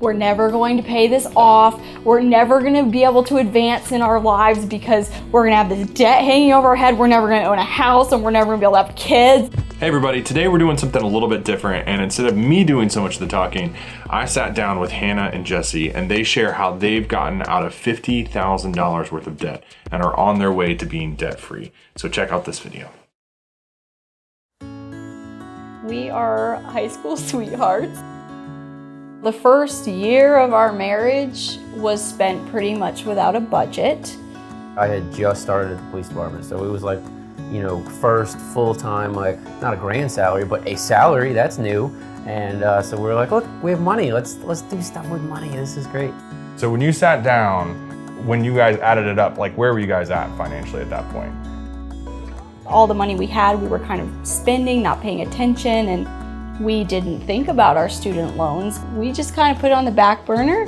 We're never going to pay this off. We're never going to be able to advance in our lives because we're going to have this debt hanging over our head. We're never going to own a house, and we're never going to be able to have kids. Hey everybody, today we're doing something a little bit different, and instead of me doing so much of the talking, I sat down with Hannah and Jesse, and they share how they've gotten out of $50,000 worth of debt and are on their way to being debt-free. So check out this video. We are high school sweethearts. The first year of our marriage was spent pretty much without a budget. I had just started at the police department, so it was like, you know, first full-time, like not a grand salary, but a salary, that's new. And so we were like, look, we have money, let's do stuff with money, this is great. So when you sat down, when you guys added it up, like where were you guys at financially at that point? All the money we had, we were kind of spending, not paying attention, and we didn't think about our student loans. We just kind of put it on the back burner.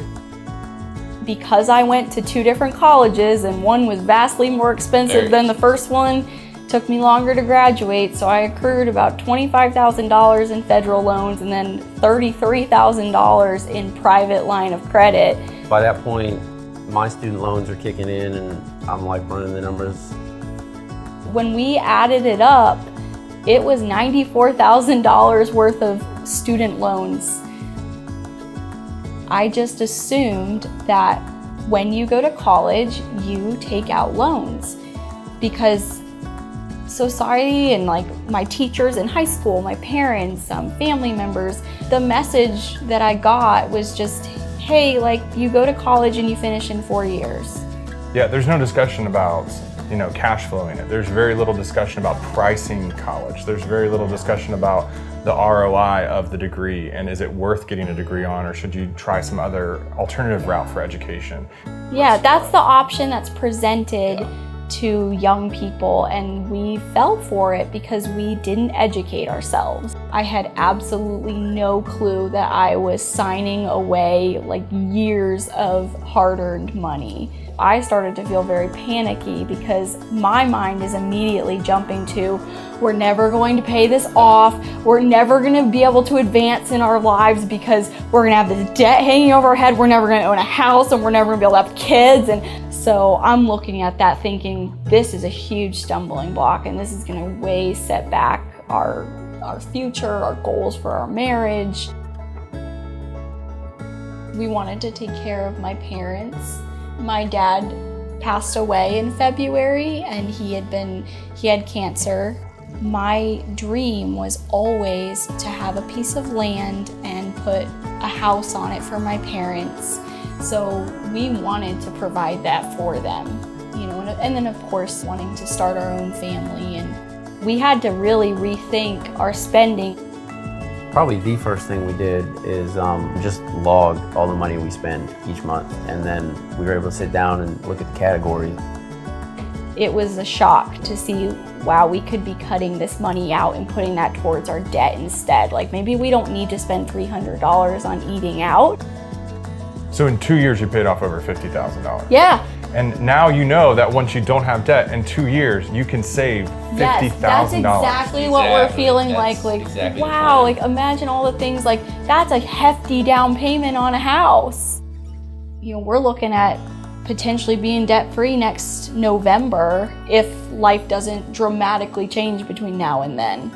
Because I went to 2 different colleges and one was vastly more expensive than the first one, took me longer to graduate, so I accrued about $25,000 in federal loans and then $33,000 in private line of credit. By that point, my student loans are kicking in and I'm like running the numbers. When we added it up, it was $94,000 worth of student loans. I just assumed that when you go to college, you take out loans because society and like my teachers in high school, my parents, family members, the message that I got was just, hey, like you go to college and you finish in 4 years. Yeah, there's no discussion about, you know, cash flowing it. There's very little discussion about pricing college. There's very little discussion about the ROI of the degree and is it worth getting a degree on, or should you try some other alternative route for education? Yeah, that's the option that's presented to young people, and we fell for it because we didn't educate ourselves. I had absolutely no clue that I was signing away like years of hard-earned money. I started to feel very panicky because my mind is immediately jumping to, we're never going to pay this off, we're never going to be able to advance in our lives because we're going to have this debt hanging over our head, we're never going to own a house, and we're never going to be able to have kids. And so I'm looking at that thinking, this is a huge stumbling block and this is going to way set back our future, our goals for our marriage. We wanted to take care of my parents. My dad passed away in February and he had cancer. My dream was always to have a piece of land and put a house on it for my parents. So we wanted to provide that for them, you know, and then of course wanting to start our own family. And we had to really rethink our spending. Probably the first thing we did is just log all the money we spend each month, and then we were able to sit down and look at the categories. It was a shock to see, wow, we could be cutting this money out and putting that towards our debt instead. Like maybe we don't need to spend $300 on eating out. So in 2 years you paid off over $50,000. Yeah. And now you know that once you don't have debt, in 2 years you can save $50,000. Yes, that's exactly what we're feeling like exactly wow, like imagine all the things, like that's a hefty down payment on a house. You know, we're looking at potentially being debt-free next November if life doesn't dramatically change between now and then.